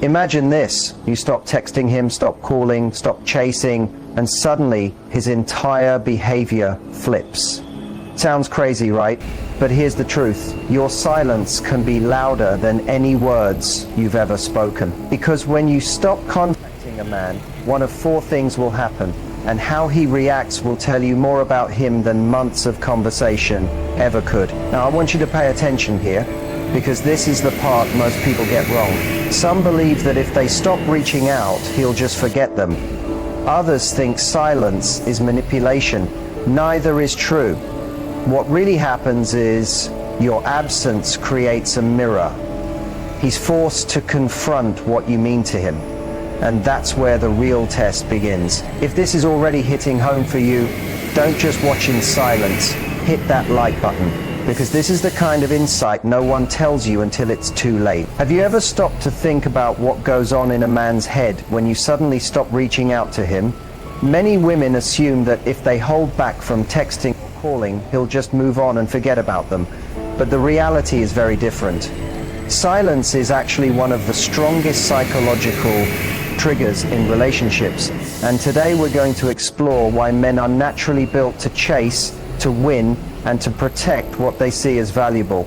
Imagine this: you stop texting him, stop calling, stop chasing, and suddenly his entire behavior flips. Sounds crazy, right? But here's the truth. Your silence can be louder than any words you've ever spoken. Because when you stop contacting a man, one of four things will happen, and how he reacts will tell you more about him than months of conversation ever could. Now, I want you to pay attention here, because this is the part most people get wrong. Some believe that if they stop reaching out, he'll just forget them. Others think silence is manipulation. Neither is true. What really happens is your absence creates a mirror. He's forced to confront what you mean to him. And that's where the real test begins. If this is already hitting home for you, don't just watch in silence. Hit that like button, because this is the kind of insight no one tells you until it's too late. Have you ever stopped to think about what goes on in a man's head when you suddenly stop reaching out to him? Many women assume that if they hold back from texting or calling, he'll just move on and forget about them. But the reality is very different. Silence is actually one of the strongest psychological triggers in relationships. And today we're going to explore why men are naturally built to chase, to win, and to protect what they see as valuable.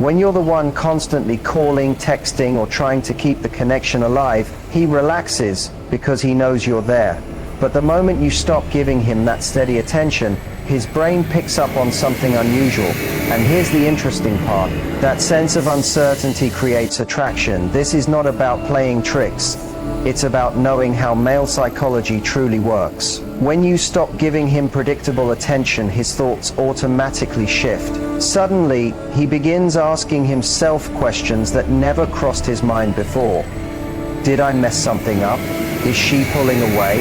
When you're the one constantly calling, texting, or trying to keep the connection alive, he relaxes because he knows you're there. But the moment you stop giving him that steady attention, his brain picks up on something unusual. And here's the interesting part. That sense of uncertainty creates attraction. This is not about playing tricks. It's about knowing how male psychology truly works. When you stop giving him predictable attention, his thoughts automatically shift. Suddenly, he begins asking himself questions that never crossed his mind before. Did I mess something up? Is she pulling away?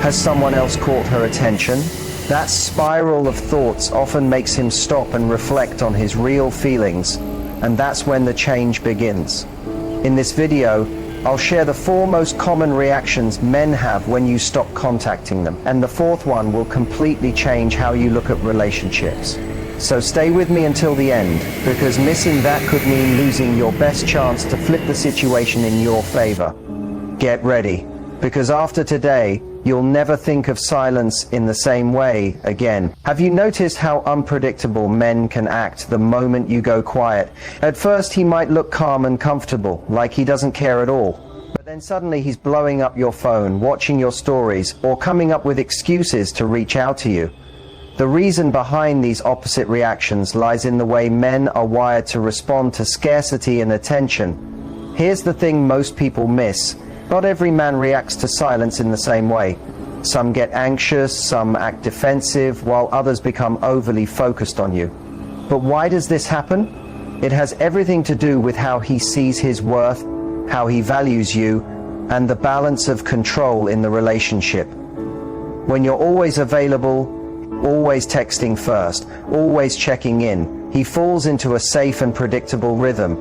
Has someone else caught her attention? That spiral of thoughts often makes him stop and reflect on his real feelings, and that's when the change begins. In this video, I'll share the four most common reactions men have when you stop contacting them, and the fourth one will completely change how you look at relationships. So stay with me until the end, because missing that could mean losing your best chance to flip the situation in your favor. Get ready, because after today, you'll never think of silence in the same way again. Have you noticed how unpredictable men can act the moment you go quiet? At first he might look calm and comfortable, like he doesn't care at all. But then suddenly he's blowing up your phone, watching your stories, or coming up with excuses to reach out to you. The reason behind these opposite reactions lies in the way men are wired to respond to scarcity and attention. Here's the thing most people miss. Not every man reacts to silence in the same way. Some get anxious, some act defensive, while others become overly focused on you. But why does this happen? It has everything to do with how he sees his worth, how he values you, and the balance of control in the relationship. When you're always available, always texting first, always checking in, he falls into a safe and predictable rhythm.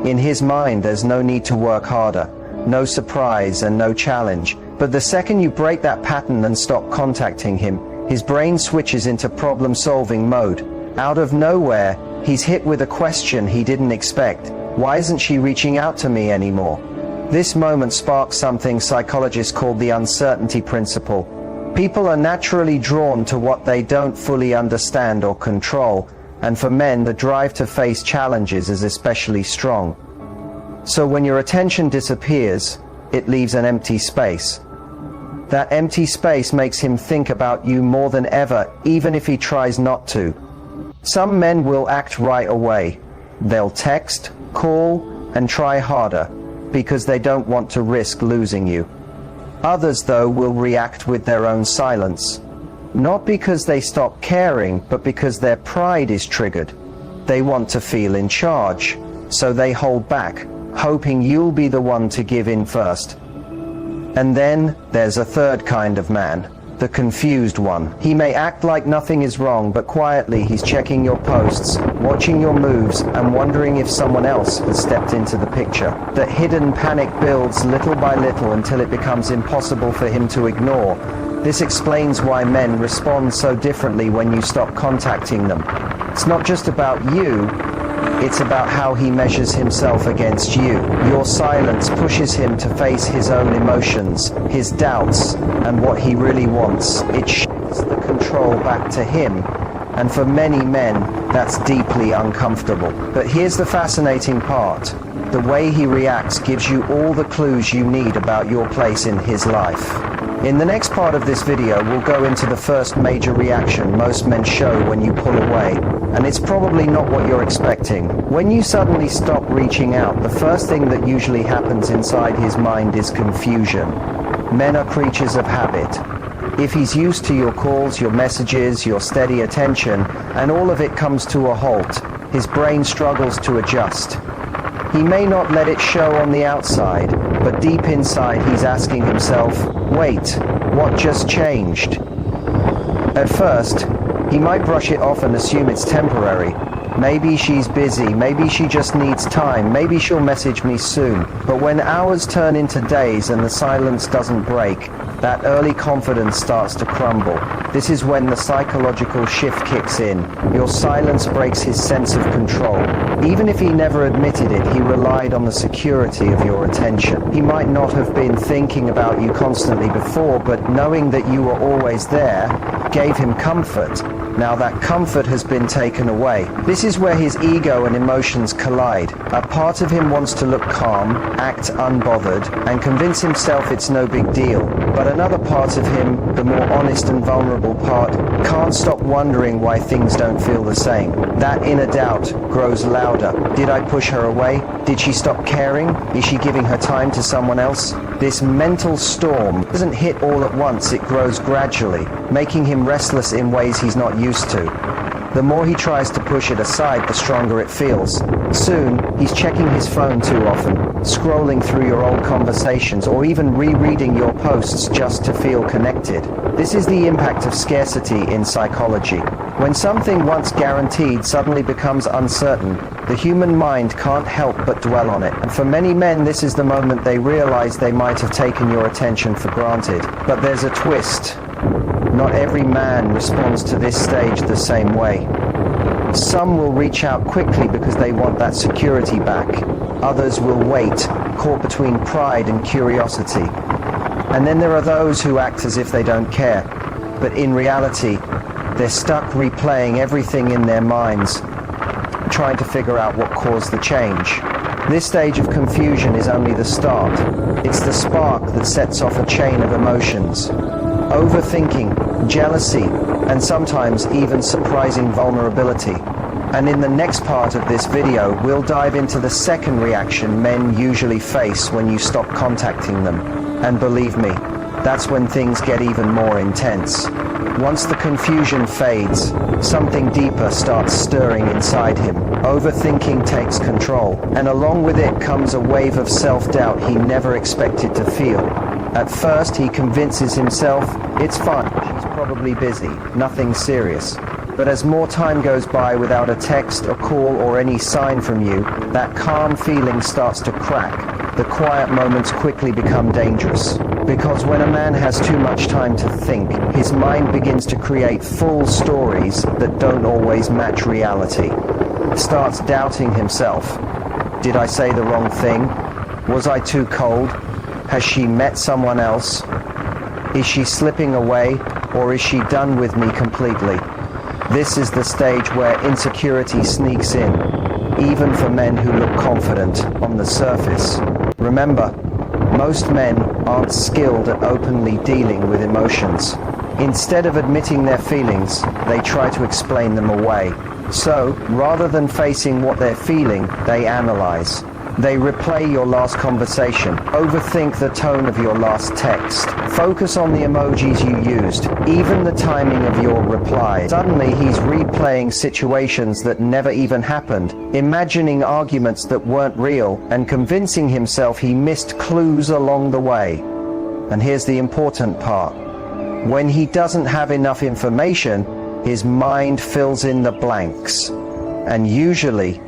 In his mind, there's no need to work harder. No surprise and no challenge. But the second you break that pattern and stop contacting him, his brain switches into problem-solving mode. Out of nowhere, he's hit with a question he didn't expect. Why isn't she reaching out to me anymore? This moment sparks something psychologists call the uncertainty principle. People are naturally drawn to what they don't fully understand or control, and for men, the drive to face challenges is especially strong. So when your attention disappears, it leaves an empty space. That empty space makes him think about you more than ever, even if he tries not to. Some men will act right away. They'll text, call, and try harder, because they don't want to risk losing you. Others, though, will react with their own silence. Not because they stop caring, but because their pride is triggered. They want to feel in charge, so they hold back, hoping you'll be the one to give in first. And then there's a third kind of man, the confused one. He may act like nothing is wrong, but quietly he's checking your posts, watching your moves, and wondering if someone else has stepped into the picture. That hidden panic builds little by little until it becomes impossible for him to ignore. This explains why men respond so differently when you stop contacting them. It's not just about you, It's about how he measures himself against you. Your silence pushes him to face his own emotions, his doubts, and what he really wants. It shifts the control back to him. And for many men, that's deeply uncomfortable. But here's the fascinating part. The way he reacts gives you all the clues you need about your place in his life. In the next part of this video, we'll go into the first major reaction most men show when you pull away. And it's probably not what you're expecting. When you suddenly stop reaching out, the first thing that usually happens inside his mind is confusion. Men are creatures of habit. If he's used to your calls, your messages, your steady attention, and all of it comes to a halt, his brain struggles to adjust. He may not let it show on the outside, but deep inside he's asking himself, wait, what just changed? At first, he might brush it off and assume it's temporary. Maybe she's busy, maybe she just needs time, maybe she'll message me soon. But when hours turn into days and the silence doesn't break, that early confidence starts to crumble. This is when the psychological shift kicks in. Your silence breaks his sense of control. Even if he never admitted it, he relied on the security of your attention. He might not have been thinking about you constantly before, but knowing that you were always there gave him comfort. Now that comfort has been taken away. This is where his ego and emotions collide. A part of him wants to look calm, act unbothered, and convince himself it's no big deal. But another part of him, the more honest and vulnerable part, can't stop wondering why things don't feel the same. That inner doubt grows louder. Did I push her away? Did she stop caring? Is she giving her time to someone else? This mental storm doesn't hit all at once, it grows gradually, making him restless in ways he's not used to. The more he tries to push it aside, the stronger it feels. Soon, he's checking his phone too often, scrolling through your old conversations, or even rereading your posts just to feel connected. This is the impact of scarcity in psychology. When something once guaranteed suddenly becomes uncertain, the human mind can't help but dwell on it. And for many men, this is the moment they realize they might have taken your attention for granted. But there's a twist. Not every man responds to this stage the same way. Some will reach out quickly because they want that security back. Others will wait, caught between pride and curiosity. And then there are those who act as if they don't care. But in reality, they're stuck replaying everything in their minds, trying to figure out what caused the change. This stage of confusion is only the start. It's the spark that sets off a chain of emotions. Overthinking, jealousy, and sometimes even surprising vulnerability. And in the next part of this video, we'll dive into the second reaction men usually face when you stop contacting them. And believe me, that's when things get even more intense. Once the confusion fades, something deeper starts stirring inside him. Overthinking takes control, and along with it comes a wave of self-doubt he never expected to feel. At first, he convinces himself, it's fine, she's probably busy, nothing serious. But as more time goes by without a text, a call, or any sign from you, that calm feeling starts to crack. The quiet moments quickly become dangerous. Because when a man has too much time to think, his mind begins to create full stories that don't always match reality. Starts doubting himself. Did I say the wrong thing? Was I too cold? Has she met someone else? Is she slipping away, or is she done with me completely? This is the stage where insecurity sneaks in, even for men who look confident on the surface. Remember, most men aren't skilled at openly dealing with emotions. Instead of admitting their feelings, they try to explain them away. So, rather than facing what they're feeling, they analyze. They replay your last conversation, overthink the tone of your last text, focus on the emojis you used, even the timing of your reply. Suddenly he's replaying situations that never even happened, imagining arguments that weren't real, and convincing himself he missed clues along the way. And here's the important part. When he doesn't have enough information, his mind fills in the blanks. And usually,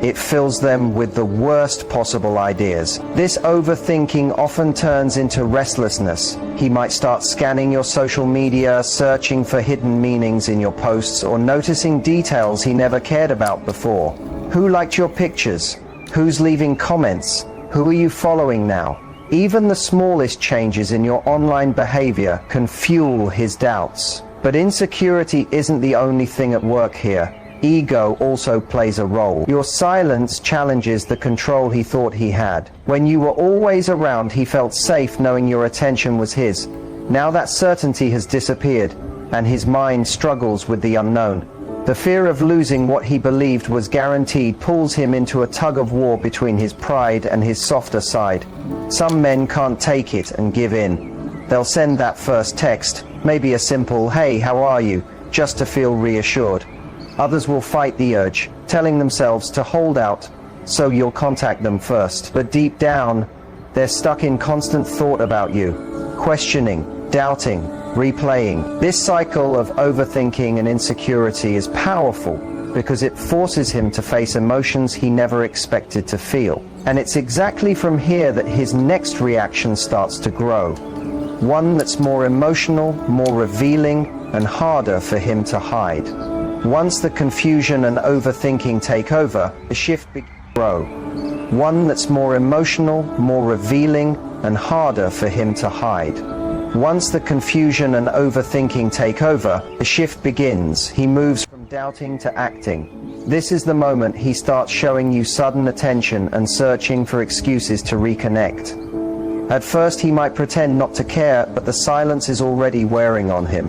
it fills them with the worst possible ideas. This overthinking often turns into restlessness. He might start scanning your social media, searching for hidden meanings in your posts, or noticing details he never cared about before. Who liked your pictures? Who's leaving comments? Who are you following now? Even the smallest changes in your online behavior can fuel his doubts. But insecurity isn't the only thing at work here. Ego also plays a role. Your silence challenges the control he thought he had. When you were always around, he felt safe knowing your attention was his. Now that certainty has disappeared, and his mind struggles with the unknown. The fear of losing what he believed was guaranteed pulls him into a tug-of-war between his pride and his softer side. Some men can't take it and give in. They'll send that first text, maybe a simple, "Hey, how are you?" just to feel reassured. Others will fight the urge, telling themselves to hold out, so you'll contact them first. But deep down, they're stuck in constant thought about you, questioning, doubting, replaying. This cycle of overthinking and insecurity is powerful because it forces him to face emotions he never expected to feel. And it's exactly from here that his next reaction starts to grow. One that's more emotional, more revealing, and harder for him to hide. Once the confusion and overthinking take over, the shift begins to grow. One that's more emotional, more revealing, and harder for him to hide. Once the confusion and overthinking take over, the shift begins. He moves from doubting to acting. This is the moment he starts showing you sudden attention and searching for excuses to reconnect. At first he might pretend not to care, but the silence is already wearing on him.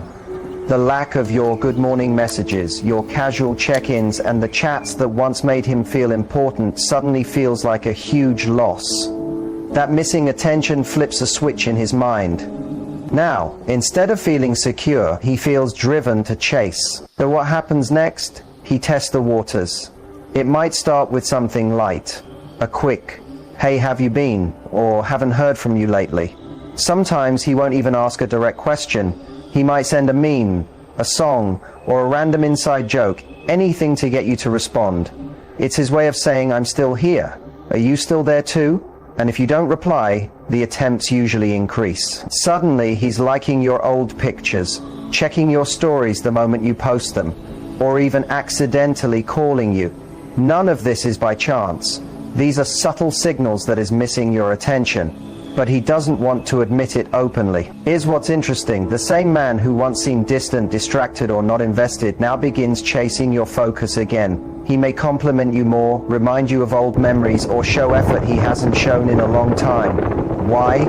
The lack of your good morning messages, your casual check-ins, and the chats that once made him feel important suddenly feels like a huge loss. That missing attention flips a switch in his mind. Now, instead of feeling secure, he feels driven to chase. So what happens next? He tests the waters. It might start with something light, a quick, "Hey, have you been?" or "Haven't heard from you lately." Sometimes he won't even ask a direct question. He might send a meme, a song, or a random inside joke, anything to get you to respond. It's his way of saying, "I'm still here. Are you still there too?" And if you don't reply, the attempts usually increase. Suddenly, he's liking your old pictures, checking your stories the moment you post them, or even accidentally calling you. None of this is by chance. These are subtle signals that is missing your attention. But he doesn't want to admit it openly. Here's what's interesting. The same man who once seemed distant, distracted, or not invested now begins chasing your focus again. He may compliment you more, remind you of old memories, or show effort he hasn't shown in a long time. Why?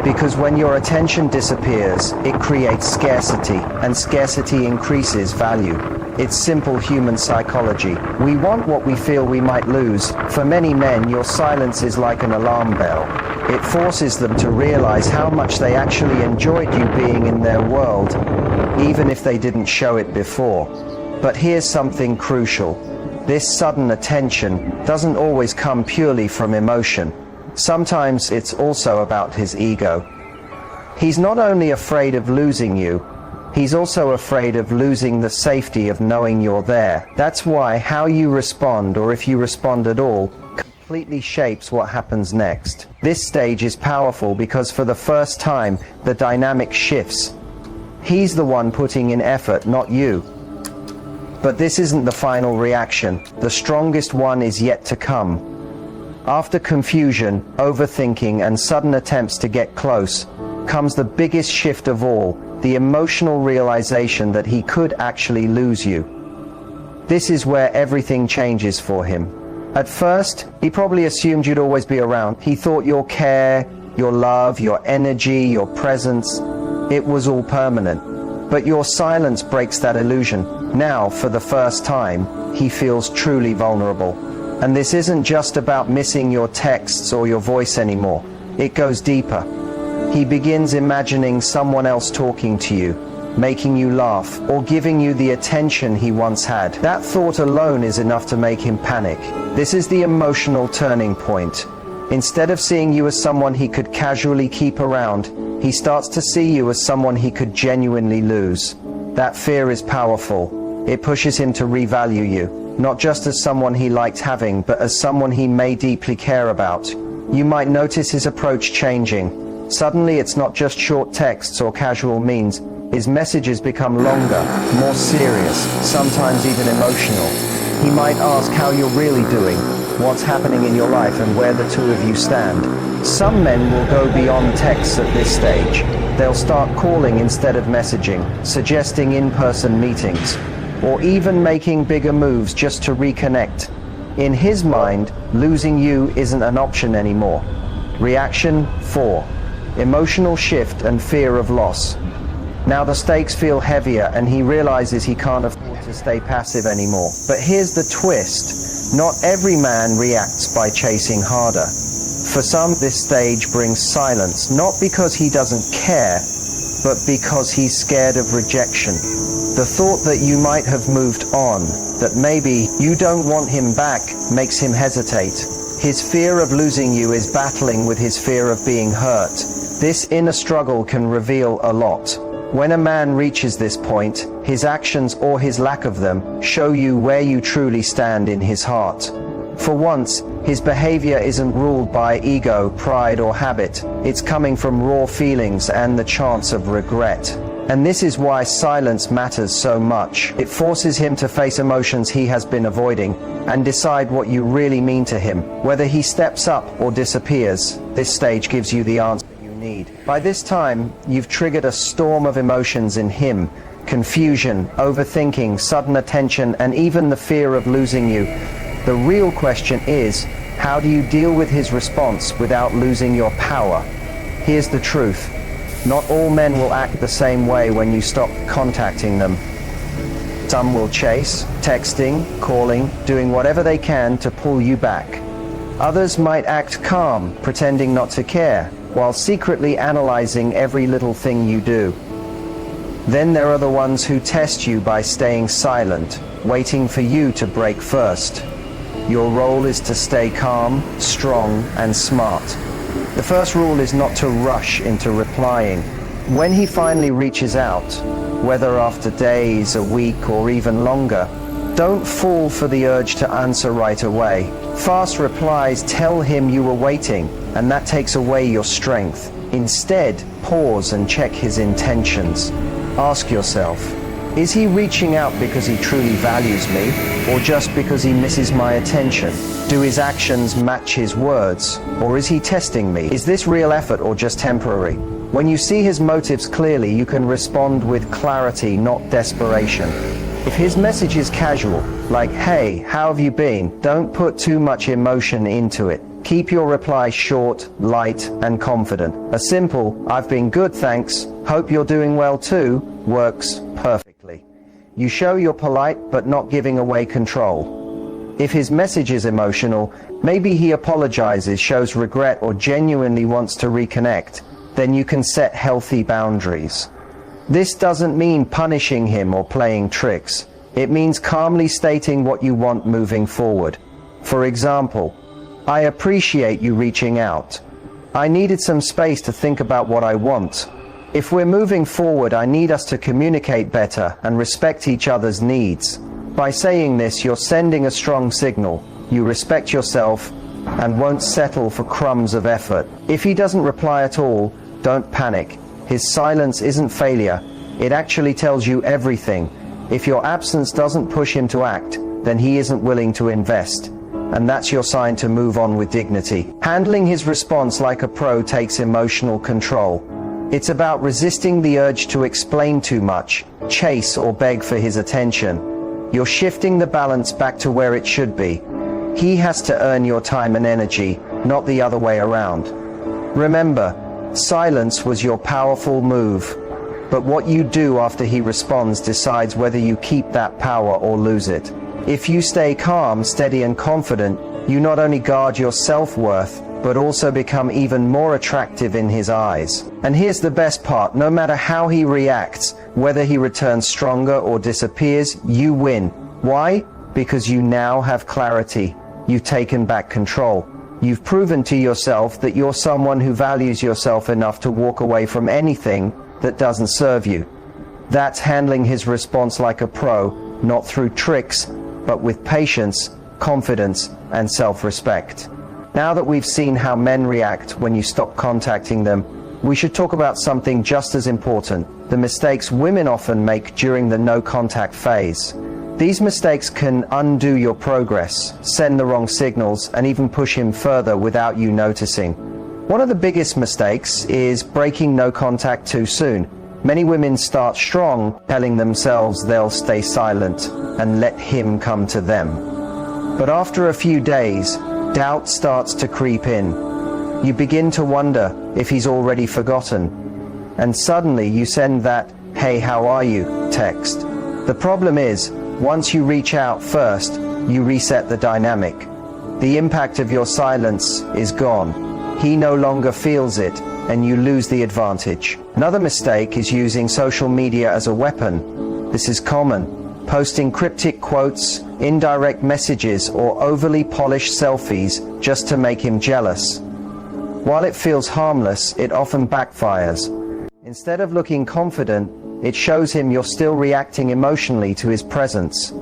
Because when your attention disappears, it creates scarcity, and scarcity increases value. It's simple human psychology. We want what we feel we might lose. For many men, your silence is like an alarm bell. It forces them to realize how much they actually enjoyed you being in their world, even if they didn't show it before. But here's something crucial. This sudden attention doesn't always come purely from emotion. Sometimes it's also about his ego. He's not only afraid of losing you, he's also afraid of losing the safety of knowing you're there. That's why how you respond, or if you respond at all, completely shapes what happens next. This stage is powerful because for the first time, the dynamic shifts. He's the one putting in effort, not you. But this isn't the final reaction. The strongest one is yet to come. After confusion, overthinking, and sudden attempts to get close, comes the biggest shift of all, the emotional realization that he could actually lose you. This is where everything changes for him. At first, he probably assumed you'd always be around. He thought your care, your love, your energy, your presence, it was all permanent. But your silence breaks that illusion. Now, for the first time, he feels truly vulnerable. And this isn't just about missing your texts or your voice anymore. It goes deeper. He begins imagining someone else talking to you, making you laugh, or giving you the attention he once had. That thought alone is enough to make him panic. This is the emotional turning point. Instead of seeing you as someone he could casually keep around, he starts to see you as someone he could genuinely lose. That fear is powerful. It pushes him to revalue you, not just as someone he liked having, but as someone he may deeply care about. You might notice his approach changing. Suddenly it's not just short texts or casual memes. His messages become longer, more serious, sometimes even emotional. He might ask how you're really doing, what's happening in your life, and where the two of you stand. Some men will go beyond texts at this stage. They'll start calling instead of messaging, suggesting in-person meetings, or even making bigger moves just to reconnect. In his mind, losing you isn't an option anymore. Reaction 4. Emotional shift and fear of loss. Now the stakes feel heavier and he realizes he can't afford to stay passive anymore. But here's the twist. Not every man reacts by chasing harder. For some, this stage brings silence, not because he doesn't care, but because he's scared of rejection. The thought that you might have moved on, that maybe you don't want him back, makes him hesitate. His fear of losing you is battling with his fear of being hurt. This inner struggle can reveal a lot. When a man reaches this point, his actions or his lack of them show you where you truly stand in his heart. For once, his behavior isn't ruled by ego, pride, or habit. It's coming from raw feelings and the chance of regret. And this is why silence matters so much. It forces him to face emotions he has been avoiding and decide what you really mean to him. Whether he steps up or disappears, this stage gives you the answer you need. By this time, you've triggered a storm of emotions in him. Confusion, overthinking, sudden attention, and even the fear of losing you. The real question is, how do you deal with his response without losing your power? Here's the truth. Not all men will act the same way when you stop contacting them. Some will chase, texting, calling, doing whatever they can to pull you back. Others might act calm, pretending not to care, while secretly analyzing every little thing you do. Then there are the ones who test you by staying silent, waiting for you to break first. Your role is to stay calm, strong, and smart. The first rule is not to rush into replying. When he finally reaches out, whether after days, a week, or even longer, don't fall for the urge to answer right away. Fast replies tell him you were waiting, and that takes away your strength. Instead, pause and check his intentions. Ask yourself, is he reaching out because he truly values me, or just because he misses my attention? Do his actions match his words, or is he testing me? Is this real effort or just temporary? When you see his motives clearly, you can respond with clarity, not desperation. If his message is casual, like, "Hey, how have you been?" don't put too much emotion into it. Keep your reply short, light, and confident. A simple, "I've been good, thanks. Hope you're doing well too," works perfectly. You show you're polite but not giving away control. If his message is emotional, maybe he apologizes, shows regret, or genuinely wants to reconnect, then you can set healthy boundaries. This doesn't mean punishing him or playing tricks. It means calmly stating what you want moving forward. For example, "I appreciate you reaching out. I needed some space to think about what I want. If we're moving forward, I need us to communicate better and respect each other's needs." By saying this, you're sending a strong signal. You respect yourself and won't settle for crumbs of effort. If he doesn't reply at all, don't panic. His silence isn't failure. It actually tells you everything. If your absence doesn't push him to act, then he isn't willing to invest. And that's your sign to move on with dignity. Handling his response like a pro takes emotional control. It's about resisting the urge to explain too much, chase, or beg for his attention. You're shifting the balance back to where it should be. He has to earn your time and energy, not the other way around. Remember, silence was your powerful move, but what you do after he responds decides whether you keep that power or lose it. If you stay calm, steady, and confident, you not only guard your self-worth, but also become even more attractive in his eyes. And here's the best part, no matter how he reacts, whether he returns stronger or disappears, you win. Why? Because you now have clarity. You've taken back control. You've proven to yourself that you're someone who values yourself enough to walk away from anything that doesn't serve you. That's handling his response like a pro, not through tricks, but with patience, confidence, and self-respect. Now that we've seen how men react when you stop contacting them, we should talk about something just as important, the mistakes women often make during the no-contact phase. These mistakes can undo your progress, send the wrong signals, and even push him further without you noticing. One of the biggest mistakes is breaking no contact too soon. Many women start strong, telling themselves they'll stay silent and let him come to them. But after a few days, doubt starts to creep in. You begin to wonder if he's already forgotten. And suddenly you send that, "Hey, how are you?" text. The problem is, once you reach out first, you reset the dynamic. The impact of your silence is gone. He no longer feels it, and you lose the advantage. Another mistake is using social media as a weapon. This is common. Posting cryptic quotes, indirect messages, or overly polished selfies just to make him jealous. While it feels harmless, it often backfires. Instead of looking confident, it shows him you're still reacting emotionally to his presence.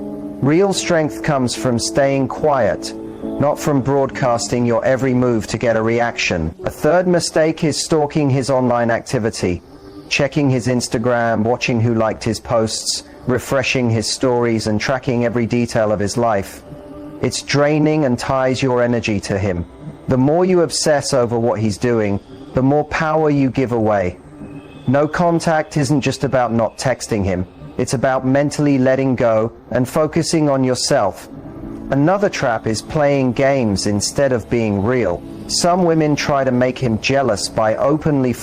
Real strength comes from staying quiet, not from broadcasting your every move to get a reaction. A third mistake is stalking his online activity, checking his Instagram, watching who liked his posts, refreshing his stories, and tracking every detail of his life. It's draining and ties your energy to him. The more you obsess over what he's doing, the more power you give away. No contact isn't just about not texting him. It's about mentally letting go and focusing on yourself. Another trap is playing games instead of being real. Some women try to make him jealous by openly